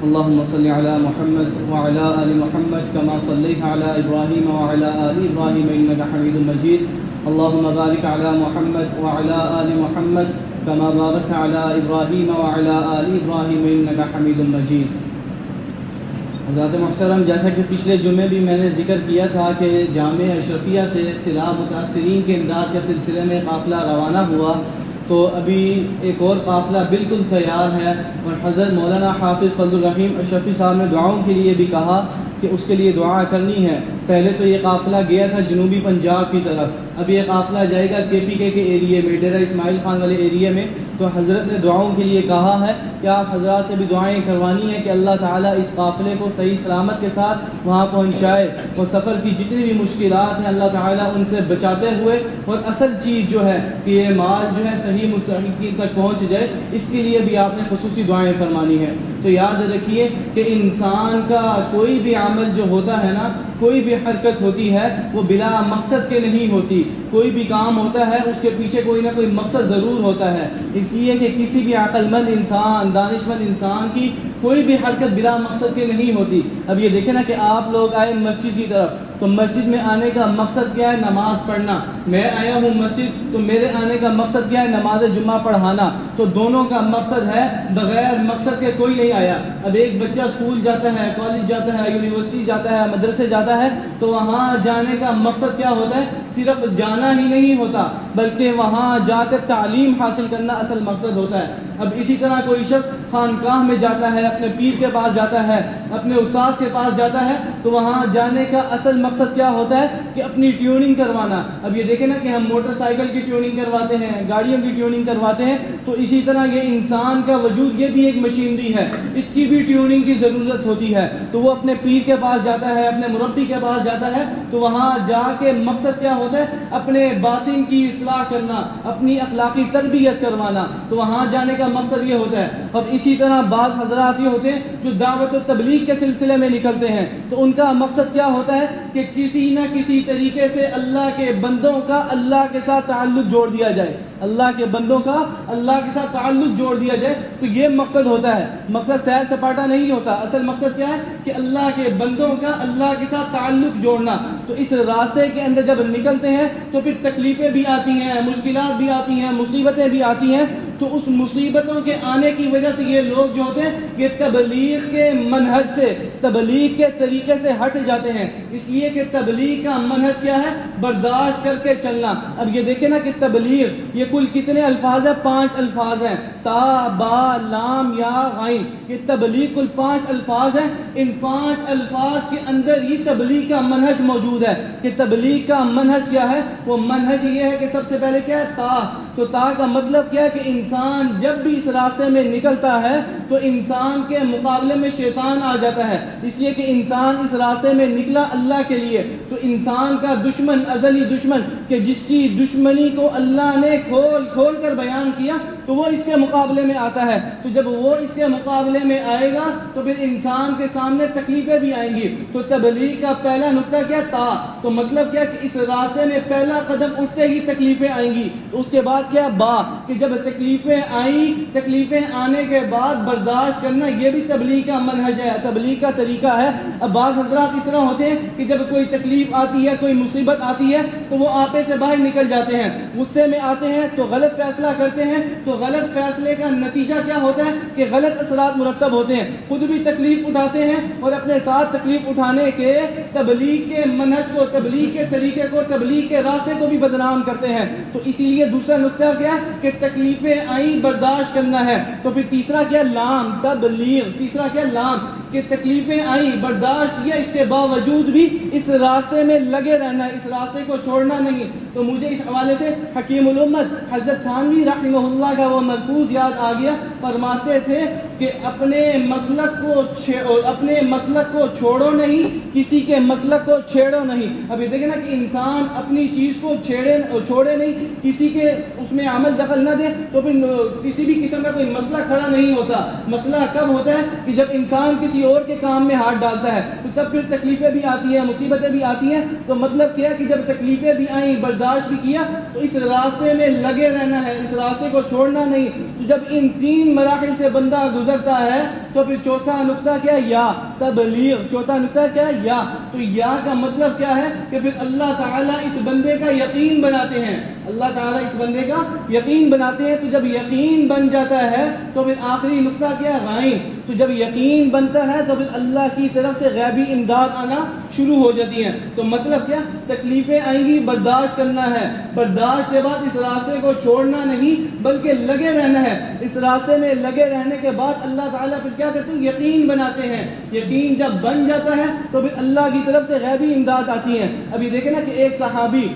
اللهم صل على محمد وعلى آل محمد كما صليت على إبراهيم وعلى آل إبراهيم إنك حميد مجيد. اللهم بارك على محمد وعلى آل محمد كما باركت على إبراهيم وعلى آل إبراهيم إنك حميد مجيد. حضرات محترم، جیسا کہ پچھلے جمعے بھی میں نے ذکر کیا تھا کہ جامعہ اشرفیہ سے صلاح متاثرین کے امداد کے سلسلے میں قافلہ روانہ ہوا، تو ابھی ایک اور قافلہ بالکل تیار ہے، اور حضرت مولانا حافظ فضل الرحیم اشرفی صاحب نے دعاؤں کے لیے بھی کہا کہ اس کے لیے دعا کرنی ہے. پہلے تو یہ قافلہ گیا تھا جنوبی پنجاب کی طرف، اب یہ قافلہ جائے گا KPK کے ایریے میں، ڈیرہ اسماعیل خان والے ایریے میں. تو حضرت نے دعاؤں کے لیے کہا ہے کہ آپ حضرات سے بھی دعائیں کروانی ہیں کہ اللہ تعالیٰ اس قافلے کو صحیح سلامت کے ساتھ وہاں پہنچائے، اور سفر کی جتنی بھی مشکلات ہیں اللہ تعالیٰ ان سے بچاتے ہوئے، اور اصل چیز جو ہے کہ یہ مال جو ہے صحیح مستحقین تک پہنچ جائے، اس کے لیے بھی آپ نے خصوصی دعائیں فرمانی ہے. تو یاد رکھیے کہ انسان کا کوئی بھی عمل جو ہوتا ہے نا، کوئی بھی حرکت ہوتی ہے وہ بلا مقصد کے نہیں ہوتی. کوئی بھی کام ہوتا ہے اس کے پیچھے کوئی نہ کوئی مقصد ضرور ہوتا ہے، اس لیے کہ کسی بھی عقل مند انسان، دانشمند انسان کی کوئی بھی حرکت بلا مقصد کے نہیں ہوتی. اب یہ دیکھیں نا کہ آپ لوگ آئے مسجد کی طرف، تو مسجد میں آنے کا مقصد کیا ہے؟ نماز پڑھنا. میں آیا ہوں مسجد تو میرے آنے کا مقصد کیا ہے؟ نماز جمعہ پڑھانا. تو دونوں کا مقصد ہے، بغیر مقصد کے کوئی نہیں آیا. اب ایک بچہ اسکول جاتا ہے، کالج جاتا ہے، یونیورسٹی جاتا ہے، مدرسے جاتا ہے، تو وہاں جانے کا مقصد کیا ہوتا ہے؟ صرف جانا ہی نہیں ہوتا، بلکہ وہاں جا کر تعلیم حاصل کرنا اصل مقصد ہوتا ہے. اب اسی طرح کوئی شخص خانقاہ میں جاتا ہے، اپنے پیر کے پاس جاتا ہے، اپنے استاذ کے پاس جاتا ہے، تو وہاں جانے کا اصل مقصد کیا ہوتا ہے؟ کہ اپنی ٹیوننگ کروانا. اب یہ دیکھیں نا کہ ہم موٹر سائیکل کی ٹیوننگ کرواتے ہیں، گاڑیوں کی ٹیوننگ کرواتے ہیں، تو اسی طرح یہ انسان کا وجود، یہ بھی ایک مشینری ہے، اس کی بھی ٹیوننگ کی ضرورت ہوتی ہے. تو وہ اپنے پیر کے پاس جاتا ہے، اپنے مربی کے پاس جاتا ہے، تو وہاں جا کے مقصد کیا ہوتا ہے؟ اپنے باطن کی اصلاح کرنا، اپنی اخلاقی تربیت کروانا. تو وہاں جانے کا مقصد یہ ہوتا ہے. اب اسی طرح بعض حضرات یہ ہوتے ہیں جو دعوت و تبلیغ کے سلسلے میں نکلتے ہیں، تو ان کا مقصد کیا ہوتا ہے؟ کہ کسی نہ کسی طریقے سے اللہ کے بندوں کا اللہ کے ساتھ تعلق جوڑ دیا جائے، اللہ کے بندوں کا اللہ کے ساتھ تعلق جوڑ دیا جائے. تو یہ مقصد ہوتا ہے، مقصد سیر سپاٹا نہیں ہوتا. اصل مقصد کیا ہے؟ کہ اللہ کے بندوں کا اللہ کے ساتھ تعلق جوڑنا. تو اس راستے کے اندر جب نکلتے ہیں تو پھر تکلیفیں بھی آتی ہیں، مشکلات بھی آتی ہیں، مصیبتیں بھی آتی ہیں. تو اس مصیبتوں کے آنے کی وجہ سے یہ لوگ جو ہوتے ہیں یہ تبلیغ کے منہج سے، تبلیغ کے طریقے سے ہٹ جاتے ہیں. اس لیے کہ تبلیغ کا منہج کیا ہے؟ برداشت کر کے چلنا. اب یہ دیکھیں نا کہ تبلیغ یہ کل کتنے الفاظ ہیں؟ 5 الفاظ ہیں، تا، با، لام، یا، غین. یہ تبلیغ کل 5 الفاظ ہیں. ان 5 الفاظ کے اندر یہ تبلیغ کا منہج موجود ہے. کہ تبلیغ کا منہج کیا ہے؟ وہ منہج یہ ہے کہ سب سے پہلے کیا ہے؟ تا. تو تا کا مطلب کیا ہے؟ کہ انسان جب بھی اس راستے میں نکلتا ہے تو انسان کے مقابلے میں شیطان آ جاتا ہے. اس لیے کہ انسان اس راستے میں نکلا اللہ کے لیے، تو انسان کا دشمن، ازلی دشمن، کہ جس کی دشمنی کو اللہ نے کھول کھول کر بیان کیا، تو وہ اس کے مقابلے میں آتا ہے. تو جب وہ اس کے مقابلے میں آئے گا تو پھر انسان کے سامنے تکلیفیں بھی آئیں گی. تو تبلیغ کا پہلا نقطہ کیا؟ تا. تو مطلب کیا کہ اس راستے میں پہلا قدم اٹھتے ہی تکلیفیں آئیں گی. تو اس کے بعد کیا؟ با. کہ جب تکلیفیں آئیں، تکلیفیں آنے کے بعد برداشت کرنا، یہ بھی تبلیغ کا منہج ہے، تبلیغ کا طریقہ ہے. اب بعض حضرات اس طرح ہوتے ہیں کہ جب کوئی تکلیف آتی ہے، کوئی مصیبت آتی ہے، تو وہ آپے سے باہر نکل جاتے ہیں، غصے میں آتے ہیں تو غلط فیصلہ کرتے ہیں. تو غلط فیصلے کا نتیجہ کیا ہوتا ہے؟ کہ غلط اثرات مرتب ہوتے ہیں. خود بھی تکلیف اٹھاتے ہیں اور اپنے ساتھ تکلیف اٹھانے کے تبلیغ کے منہج کو، تبلیغ کے طریقے کو، تبلیغ کے راستے کو بھی بدنام کرتے ہیں. تو اسی لیے دوسرا نقطہ کیا ہے؟ کہ تکلیفیں آئیں برداشت کرنا ہے. تو پھر تیسرا کیا؟ لام. تبلیغ. تیسرا کیا؟ لام. کہ تکلیفیں آئیں برداشت کیا، اس کے باوجود بھی اس راستے میں لگے رہنا ہے، اس راستے کو چھوڑنا نہیں. تو مجھے اس حوالے سے حکیم الامت حضرت تھانوی رحمہ اللہ کا وہ ملفوظ یاد آ گیا. فرماتے تھے کہ اپنے مسلک کو چھوڑو نہیں، کسی کے مسلک کو چھیڑو نہیں. ابھی دیکھیں نا کہ انسان اپنی چیز کو چھوڑے نہیں، کسی کے اس میں عمل دخل نہ دے، تو پھر کسی بھی قسم کا کوئی مسئلہ کھڑا نہیں ہوتا. مسئلہ کب ہوتا ہے؟ کہ جب انسان کسی اور کے کام میں ہاتھ ڈالتا ہے، تو تب پھر تکلیفیں بھی آتی ہیں، مصیبتیں بھی آتی ہیں. تو مطلب کیا کہ جب تکلیفیں بھی آئیں، برداشت بھی کیا، تو اس راستے میں لگے رہنا ہے، اس راستے کو چھوڑ چھوڑنا نہیں. تو جب ان 3 مراحل سے بندہ گزرتا ہے تو پھر چوتھا نقطہ کیا ہے؟ یا تبلیغ. چوتھا نقطہ کیا ہے؟ یا. تو یا کا مطلب کیا ہے کہ پھر اللہ تعالیٰ اس بندے کا یقین بناتے ہیں. اللہ تعالیٰ اس بندے کا یقین بناتے ہیں. تو جب یقین بن جاتا ہے تو پھر آخری نقطہ کیا ہے؟ غائب. تو جب یقین بنتا ہے تو پھر اللہ کی طرف سے غیبی امداد آنا شروع ہو جاتی ہیں. تو مطلب کیا؟ تکلیفیں آئیں گی، برداشت کرنا ہے. برداشت کے بعد اس راستے کو چھوڑنا نہیں بلکہ لگے رہنا ہے. اس راستے میں لگے رہنے کے بعد اللہ تعالیٰ پھر کیا کرتے ہیں؟ یقین بناتے ہیں. یقین جب بن جاتا ہے تو پھر اللہ کی طرف سے غیبی امداد آتی ہے. ابھی دیکھیں نا کہ ایک صحابی،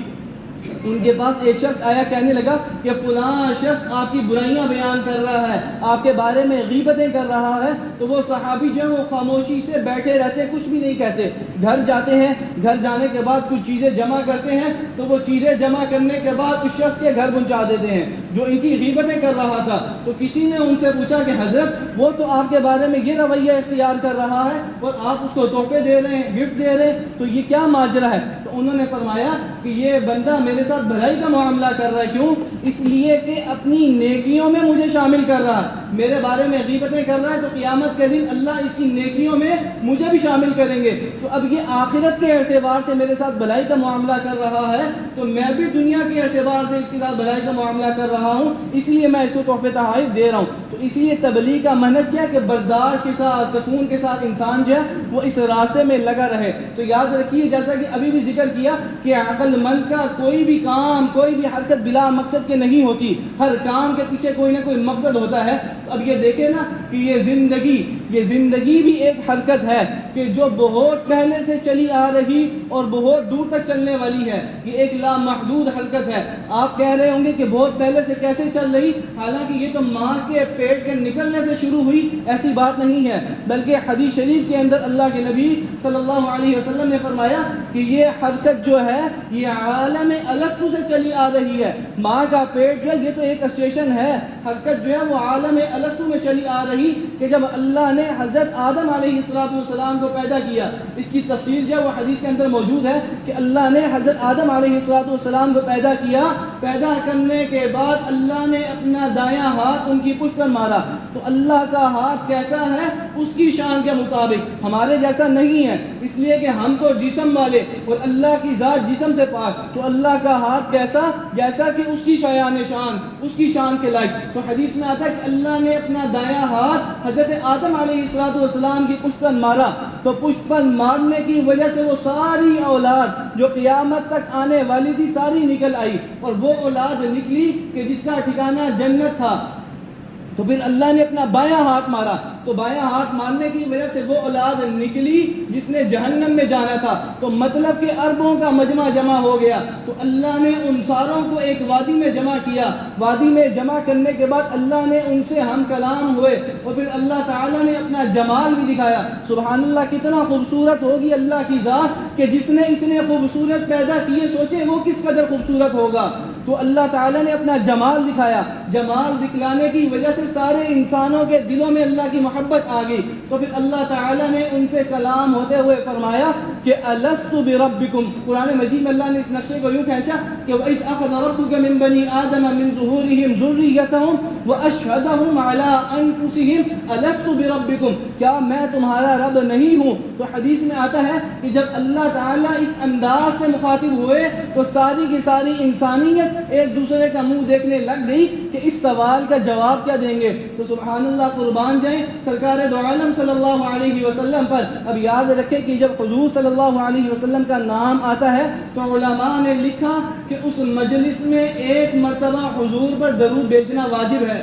ان کے پاس ایک شخص آیا، کہنے لگا کہ فلاں شخص آپ کی برائیاں بیان کر رہا ہے، آپ کے بارے میں غیبتیں کر رہا ہے. تو وہ صحابی جو ہے وہ خاموشی سے بیٹھے رہتے ہیں، کچھ بھی نہیں کہتے. گھر جاتے ہیں، گھر جانے کے بعد کچھ چیزیں جمع کرتے ہیں. تو وہ چیزیں جمع کرنے کے بعد اس شخص کے گھر پہنچا دیتے ہیں جو ان کی غیبتیں کر رہا تھا. تو کسی نے ان سے پوچھا کہ حضرت وہ تو آپ کے بارے میں یہ رویہ اختیار کر رہا ہے اور آپ اس کو تحفے دے رہے ہیں، گفٹ دے رہے ہیں، تو یہ کیا ماجرا ہے؟ تو انہوں نے فرمایا کہ یہ بندہ میرے ساتھ بھلائی کا معاملہ کر رہا ہے. کیوں؟ اس لیے کہ اپنی نیکیوں میں مجھے شامل کر رہا ہے. میرے بارے میں غیبتیں کر رہا ہے تو قیامت کے دن اللہ اس کی نیکیوں میں مجھے بھی شامل کریں گے. تو اب یہ آخرت کے اعتبار سے میرے ساتھ بھلائی کا معاملہ کر رہا ہے تو میں بھی دنیا کے اعتبار سے اس کے ساتھ بھلائی کا معاملہ کر رہا ہوں، اس لیے میں اس کو تحفے تحائف دے رہا ہوں. تو اس لیے تبلیغ کا منہج کیا ہے کہ برداشت کے ساتھ، سکون کے ساتھ انسان جو ہے وہ اس راستے میں لگا رہے. تو یاد رکھیے جیسا کہ ابھی بھی ذکر کیا کہ عقل مند کا کوئی بھی کام، کوئی بھی حرکت بلا مقصد کے نہیں ہوتی. ہر کام کے پیچھے کوئی نہ کوئی مقصد ہوتا ہے. تو اب یہ دیکھیں نا کہ یہ زندگی بھی ایک حرکت ہے کہ جو بہت پہلے سے چلی آ رہی اور بہت دور تک چلنے والی ہے. یہ ایک لامحدود حرکت ہے. آپ کہہ رہے ہوں گے کہ بہت پہلے سے کیسے چل رہی؟ حالانکہ یہ تو ماں کے پیٹ کے نکلنے سے شروع ہوئی، ایسی بات نہیں ہے. بلکہ حدیث شریف کے اندر اللہ کے نبی صلی اللہ علیہ وسلم نے فرمایا کہ یہ حرکت جو ہے یہ عالم الستو سے چلی آ رہی ہے. ماں کا پیٹ جو ہے یہ تو ایک اسٹیشن ہے. حرکت جو ہے وہ عالم الستو میں چلی آ رہی کہ جب اللہ نے حضرت آدم علیہ السلام کو پیدا کیا. اس کی تفصیل جو ہے وہ حدیث کے اندر موجود ہے کہ اللہ نے حضرت آدم علیہ السلام کو پیدا کیا. پیدا کرنے کے بعد اللہ نے اپنا دایاں ہاتھ ان کی پشت پر مارا. تو اللہ کا ہاتھ کیسا ہے؟ اس کی شان کے مطابق، ہمارے جیسا نہیں ہے. اس لیے کہ ہم تو جسم والے اور اللہ کی ذات جسم سے پاک. تو اللہ کا ہاتھ کیسا؟ جیسا کہ اس کی شایان شان، اس کی شان کے لائق. تو حدیث میں آتا ہے کہ اللہ نے اپنا دایاں ہاتھ حضرت آدم علیہ السلام کی پشت پر مارا. تو پشت پر مارنے کی وجہ سے وہ ساری اولاد جو قیامت تک آنے والی تھی ساری نکل آئی. اور وہ اولاد نکلی کہ جس کا ٹھکانہ جنت تھا. تو پھر اللہ نے اپنا بایاں ہاتھ مارا. تو بایاں ہاتھ مارنے کی وجہ سے وہ اولاد نکلی جس نے جہنم میں جانا تھا. تو مطلب کہ اربوں کا مجمع جمع ہو گیا. تو اللہ نے ان ساروں کو ایک وادی میں جمع کیا. وادی میں جمع کرنے کے بعد اللہ نے ان سے ہم کلام ہوئے اور پھر اللہ تعالیٰ نے اپنا جمال بھی دکھایا. سبحان اللہ، کتنا خوبصورت ہوگی اللہ کی ذات کہ جس نے اتنے خوبصورت پیدا کیے، سوچے وہ کس قدر خوبصورت ہوگا. تو اللہ تعالیٰ نے اپنا جمال دکھایا. جمال دکھلانے کی وجہ سے سارے انسانوں کے دلوں میں اللہ کی محبت آ گئی. تو پھر اللہ تعالیٰ نے ان سے کلام ہوتے ہوئے فرمایا کہ الست بربکم. قرآن مجید میں اللہ نے اس نقشے کو یوں کھینچا کہ وَإِذْ أَخَذَ رَبُّكَ مِن بَنِي آدَمَ مِن ظُهُورِهِمْ ذُرِّيَّتَهُمْ وَأَشْهَدَهُمْ عَلَىٰ أَنفُسِهِمْ أَلَسْتُ بِرَبِّكُمْ، کیا میں تمہارا رب نہیں ہوں؟ تو حدیث میں آتا ہے کہ جب اللہ تعالیٰ اس انداز سے مخاطب ہوئے تو ساری کی ساری انسانیت ایک دوسرے کا منہ دیکھنے لگ گئی کہ اس سوال کا جواب کیا دیں گے. تو سبحان اللہ، قربان جائیں سرکار دو عالم صلی اللہ علیہ وسلم پر. اب یاد رکھیں کہ جب حضور صلی اللہ علیہ وسلم کا نام آتا ہے تو علماء نے لکھا کہ اس مجلس میں ایک مرتبہ حضور پر درود بھیجنا واجب ہے.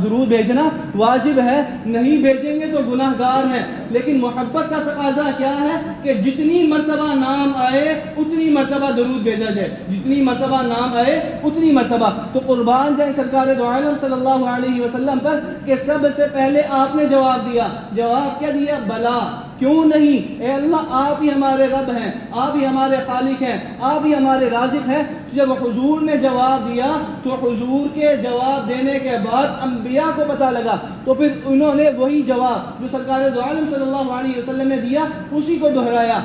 درود بھیجنا واجب ہے، نہیں بھیجیں گے تو گناہ گار ہیں. لیکن محبت کا تقاضا کیا ہے کہ جتنی مرتبہ نام آئے اتنی مرتبہ درود بھیجا جائے، جتنی مرتبہ نام آئے اتنی مرتبہ. تو قربان جائیں سرکار دو عالم صلی اللہ علیہ وسلم پر کہ سب سے پہلے آپ نے جواب دیا. جواب کیا دیا؟ بلا، کیوں نہیں؟ اے اللہ، آپ ہی ہمارے رب ہیں، آپ ہی ہمارے خالق ہیں، آپ ہی ہمارے رازق ہیں. جب حضور نے جواب دیا تو حضور کے جواب دینے کے بعد انبیاء کو پتہ لگا. تو پھر انہوں نے وہی جواب جو سرکار دو عالم صلی اللہ علیہ وسلم نے دیا اسی کو دہرایا.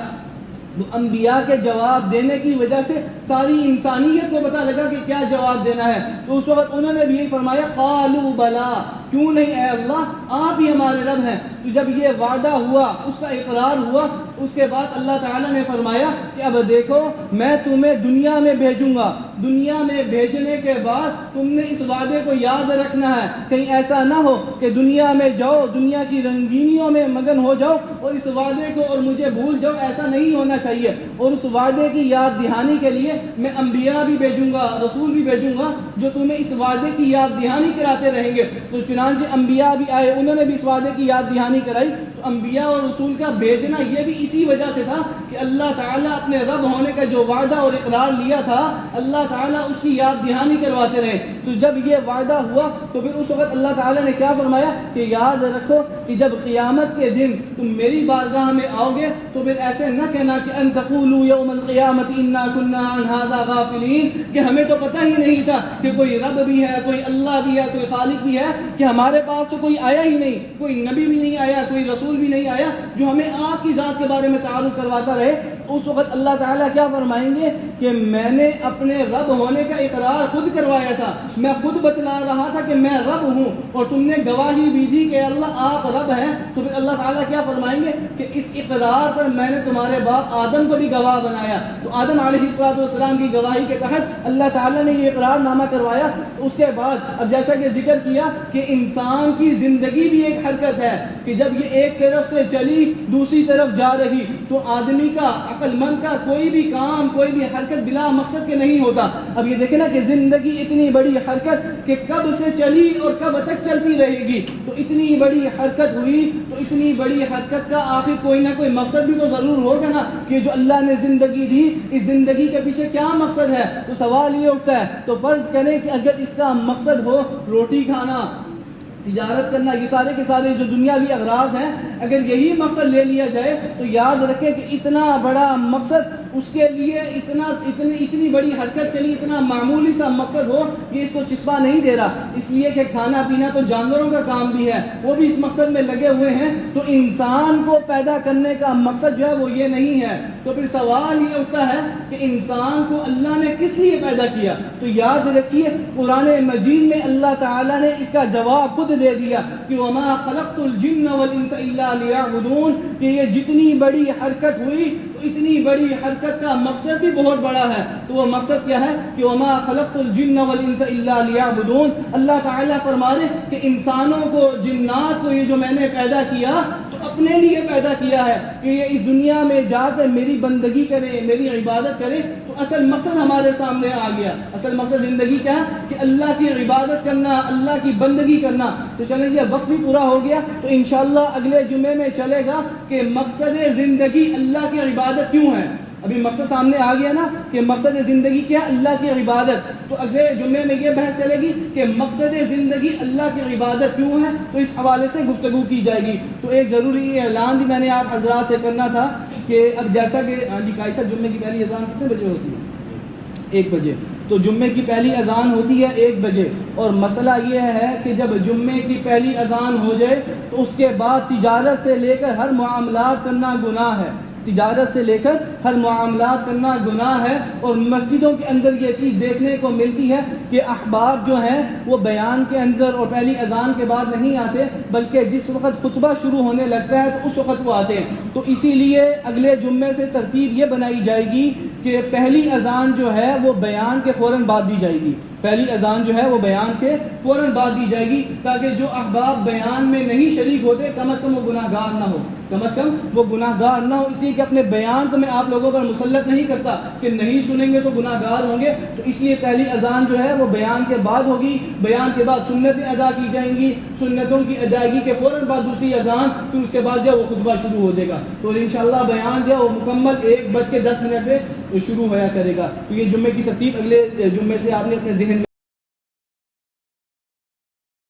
تو انبیاء کے جواب دینے کی وجہ سے ساری انسانیت کو پتہ لگا کہ کیا جواب دینا ہے. تو اس وقت انہوں نے بھی یہی فرمایا قالوا بلا، کیوں نہیں اے اللہ، آپ ہی ہمارے رب ہیں. تو جب یہ وعدہ ہوا، اس کا اقرار ہوا، اس کے بعد اللہ تعالیٰ نے فرمایا کہ اب دیکھو میں تمہیں دنیا میں بھیجوں گا. دنیا میں بھیجنے کے بعد تم نے اس وعدے کو یاد رکھنا ہے. کہیں ایسا نہ ہو کہ دنیا میں جاؤ، دنیا کی رنگینیوں میں مگن ہو جاؤ اور اس وعدے کو اور مجھے بھول جاؤ. ایسا نہیں ہونا چاہیے. اور اس وعدے کی یاد دہانی کے لیے میں انبیاء بھی بھیجوں گا، رسول بھی بھیجوں گا جو تمہیں اس وعدے کی یاد دہانی کراتے رہیں گے. تو چنانچہ انبیاء بھی آئے، انہوں نے بھی اس وعدے کی یاد دہانی کرائی. تو انبیاء اور رسول کا بھیجنا یہ بھی اسی وجہ سے تھا کہ اللہ تعالیٰ اپنے رب ہونے کا جو وعدہ اور اقرار لیا تھا، اللہ تعالیٰ اس کی یاد دہانی کرواتے رہے. تو جب یہ وعدہ ہوا تو پھر اس وقت اللہ تعالیٰ نے کیا فرمایا کہ یاد رکھو کہ جب قیامت کے دن تم میری بارگاہ میں آؤ گے تو پھر ایسے نہ کہنا کہ ان تقولوا یوم القیامت انا کنا عن ھذا غافلین، کہ ہمیں تو پتہ ہی نہیں تھا کہ کوئی رب بھی ہے، کوئی اللہ بھی ہے، کوئی خالق بھی ہے، کہ ہمارے پاس تو کوئی آیا ہی نہیں، کوئی نبی بھی نہیں آیا، کوئی رسول بھی نہیں آیا جو ہمیں آپ کی ذات کے بارے میں تعارف کرواتا رہے. اس وقت اللہ تعالیٰ کیا فرمائیں گے کہ میں نے اپنے رب ہونے کا اقرار خود کروایا تھا، میں خود بتلا رہا تھا کہ میں رب ہوں اور تم نے گواہی بھی دی کہ اللہ آپ رب ہیں. تو پھر اللہ تعالیٰ کیا فرمائیں گے کہ اس اقرار پر میں نے تمہارے باپ آدم کو بھی گواہ بنایا. تو آدم علیہ السلام کی گواہی کے تحت اللہ تعالیٰ نے یہ اقرار نامہ کروایا. اس کے بعد اب جیسا کہ ذکر کیا کہ انسان کی زندگی بھی ایک حرکت ہے کہ جب یہ ایک طرف سے چلی دوسری طرف جا رہی تو آدمی کا، عقل مند کا کوئی بھی کام، کوئی بھی حرکت بلا مقصد کے نہیں ہوتا. اب یہ دیکھیں نا کہ زندگی اتنی بڑی حرکت کہ کب سے چلی اور کب تک چلتی رہے گی. تو اتنی بڑی حرکت ہوئی تو اتنی بڑی حرکت کا آخر کوئی نہ کوئی مقصد بھی تو ضرور ہوگا نا کہ جو اللہ نے زندگی دی اس زندگی کے پیچھے کیا مقصد ہے. تو سوال یہ اٹھتا ہے، تو فرض کریں کہ اگر اس کا مقصد ہو روٹی کھانا، تجارت کرنا، یہ سارے کے سارے جو دنیاوی اغراض ہیں، اگر یہی مقصد لے لیا جائے تو یاد رکھیں کہ اتنا بڑا مقصد اس کے لیے اتنی بڑی حرکت کے لیے اتنا معمولی سا مقصد ہو یہ اس کو چسپا نہیں دے رہا. اس لیے کہ کھانا پینا تو جانوروں کا کام بھی ہے، وہ بھی اس مقصد میں لگے ہوئے ہیں. تو انسان کو پیدا کرنے کا مقصد جو ہے وہ یہ نہیں ہے. تو پھر سوال یہ اٹھتا ہے کہ انسان کو اللہ نے کس لیے پیدا کیا. تو یاد رکھیے قرآن مجید میں اللہ تعالیٰ نے اس کا جواب خود دے دیا کہ وما خلقت الجن والانس الا لیعبدون، کہ یہ جتنی بڑی حرکت ہوئی تو اتنی بڑی حرکت کا مقصد بھی بہت بڑا ہے. تو وہ مقصد کیا ہے کہ وما خلقت الجن والانس الا لیعبدون. اللہ تعالیٰ فرما رہے کہ انسانوں کو، جنات کو یہ جو میں نے پیدا کیا تو اپنے لیے پیدا کیا ہے کہ یہ اس دنیا میں جا کر میری بندگی کریں، میری عبادت کریں. تو اصل مقصد ہمارے سامنے آ گیا. اصل مقصد زندگی کیا ہے کہ اللہ کی عبادت کرنا، اللہ کی بندگی کرنا. تو چلیں جی اب وقت بھی پورا ہو گیا تو انشاءاللہ اگلے جمعے میں چلے گا کہ مقصد زندگی اللہ کی عبادت کیوں ہے. ابھی مقصد سامنے آ گیا نا کہ مقصد زندگی کیا ہے، اللہ کی عبادت. تو اگلے جمعے میں یہ بحث چلے گی کہ مقصد زندگی اللہ کی عبادت کیوں ہے. تو اس حوالے سے گفتگو کی جائے گی. تو ایک ضروری اعلان بھی میں نے آپ حضرات سے کرنا تھا کہ اب جیسا کہ جی قائد صاحب جمعے کی پہلی اذان کتنے بجے ہوتی ہے؟ 1 بجے. تو جمعے کی پہلی اذان ہوتی ہے 1 بجے. اور مسئلہ یہ ہے کہ جب جمعے کی پہلی اذان ہو جائے تو اس کے بعد تجارت سے لے کر ہر معاملات کرنا گناہ ہے. تجارت سے لے کر ہر معاملات کرنا گناہ ہے. اور مسجدوں کے اندر یہ چیز دیکھنے کو ملتی ہے کہ احباب جو ہیں وہ بیان کے اندر اور پہلی اذان کے بعد نہیں آتے، بلکہ جس وقت خطبہ شروع ہونے لگتا ہے تو اس وقت وہ آتے ہیں. تو اسی لیے اگلے جمعے سے ترتیب یہ بنائی جائے گی کہ پہلی اذان جو ہے وہ بیان کے فوراً بعد دی جائے گی. پہلی اذان جو ہے وہ بیان کے فوراً بعد دی جائے گی تاکہ جو احباب بیان میں نہیں شریک ہوتے کم از کم وہ گناہ گار نہ ہو، کم از کم وہ گناہ گار نہ ہو. اس لیے کہ اپنے بیان کو میں آپ لوگوں پر مسلط نہیں کرتا کہ نہیں سنیں گے تو گناہ گار ہوں گے. تو اس لیے پہلی اذان جو ہے وہ بیان کے بعد ہوگی. بیان کے بعد سنتیں ادا کی جائیں گی، سنتوں کی ادائیگی کے فوراً بعد دوسری اذان، پھر اس کے بعد جو ہے وہ خطبہ شروع ہو جائے گا. تو انشاءاللہ بیان جو ہے وہ مکمل 1:10 پہ شروع ہوا کرے گا. تو یہ جمعے کی ترتیب اگلے جمعے سے آپ نے اپنے ذہن